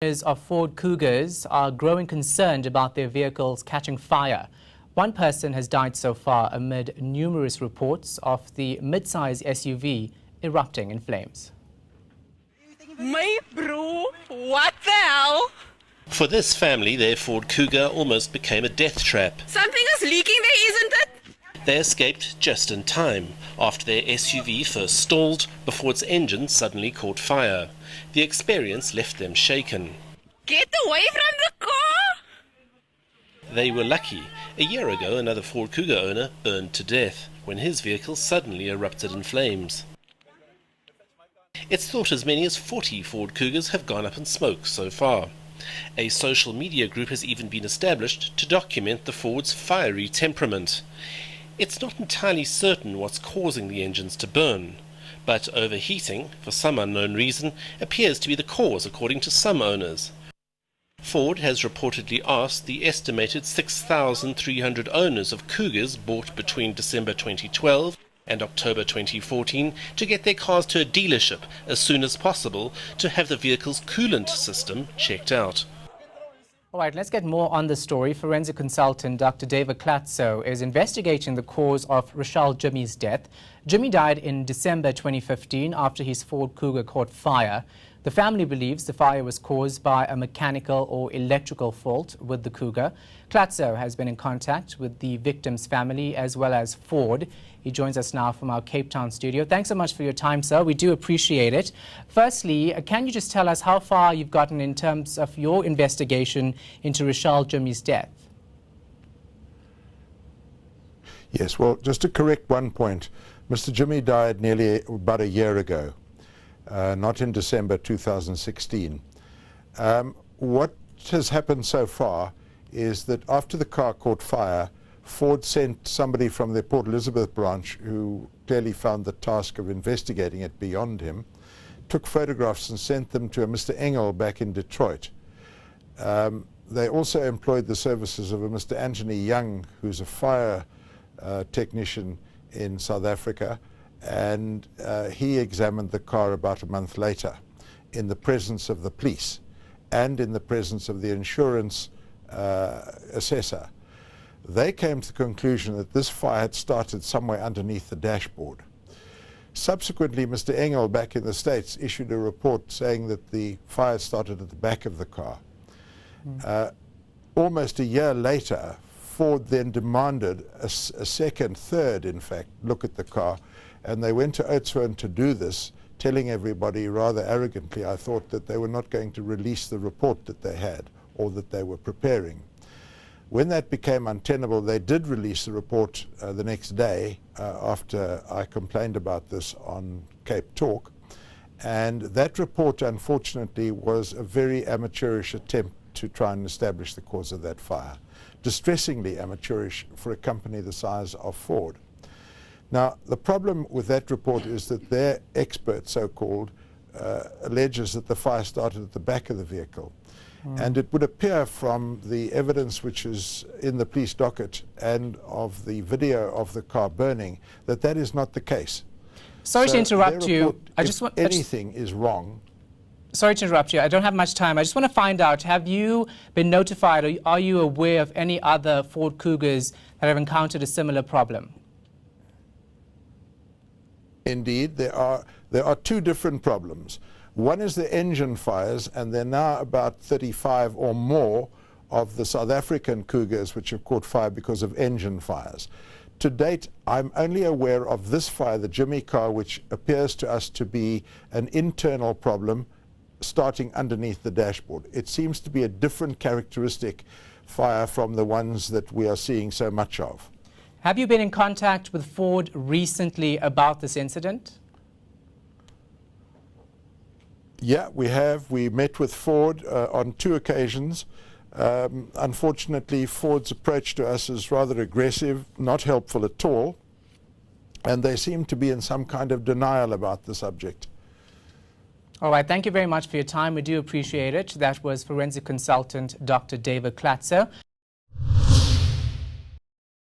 Owners of Ford Kugas are growing concerned about their vehicles catching fire. One person has died so far amid numerous reports of the mid-size SUV erupting in flames. My bro, what the hell? For this family, their Ford Kuga almost became a death trap. Something is leaking there, isn't it? They escaped just in time, after their SUV first stalled before its engine suddenly caught fire. The experience left them shaken. Get away from the car! They were lucky. A year ago, another Ford Kuga owner burned to death when his vehicle suddenly erupted in flames. It's thought as many as 40 Ford Kugas have gone up in smoke so far. A social media group has even been established to document the Ford's fiery temperament. It's not entirely certain what's causing the engines to burn, but overheating, for some unknown reason, appears to be the cause according to some owners. Ford has reportedly asked the estimated 6,300 owners of Kugas bought between December 2012 and October 2014 to get their cars to a dealership as soon as possible to have the vehicle's coolant system checked out. All right, let's get more on the story. Forensic consultant Dr. David Klatzow is investigating the cause of Reshall Jimmy's death. Jimmy died in December 2015 after his Ford Kuga caught fire. The family believes the fire was caused by a mechanical or electrical fault with the Kuga. Klatzow has been in contact with the victim's family as well as Ford. He joins us now from our Cape Town studio. Thanks so much for your time, sir. We do appreciate it. Firstly, can you just tell us how far you've gotten in terms of your investigation into Reshall Jimmy's death? Yes, well, just to correct one point, Mr. Jimmy died nearly about a year ago, not in December 2016. What has happened so far is that after the car caught fire, Ford sent somebody from their Port Elizabeth branch who clearly found the task of investigating it beyond him, took photographs and sent them to a Mr. Engel back in Detroit. They also employed the services of a Mr. Anthony Young, who's a fire technician in South Africa, and he examined the car about a month later in the presence of the police and in the presence of the insurance assessor. They came to the conclusion that this fire had started somewhere underneath the dashboard. Subsequently, Mr. Engel back in the States issued a report saying that the fire started at the back of the car. Almost a year later, Ford then demanded a second, third, in fact, look at the car, and they went to Oudtshoorn to do this, telling everybody rather arrogantly, I thought, that they were not going to release the report that they had or that they were preparing. When that became untenable, they did release the report the next day after I complained about this on Cape Talk. And that report, unfortunately, was a very amateurish attempt to try and establish the cause of that fire. Distressingly amateurish for a company the size of Ford. Now, the problem with that report is that their expert, so-called, alleges that the fire started at the back of the vehicle. And it would appear from the evidence which is in the police docket and of the video of the car burning that that is not the case. Sorry to interrupt you. Anything is wrong. Sorry to interrupt you. I don't have much time. I just want to find out, have you been notified or are you aware of any other Ford Kugas that have encountered a similar problem? Indeed, there are two different problems. One is the engine fires, and there are now about 35 or more of the South African Kugas which have caught fire because of engine fires. To date, I'm only aware of this fire, the Jimmy car, which appears to us to be an internal problem starting underneath the dashboard. It seems to be a different characteristic fire from the ones that we are seeing so much of. Have you been in contact with Ford recently about this incident? Yeah, we have. We met with Ford on 2 occasions. Unfortunately, Ford's approach to us is rather aggressive, not helpful at all, and they seem to be in some kind of denial about the subject. All right, thank you very much for your time. We do appreciate it. That was forensic consultant Dr. David Klatzow.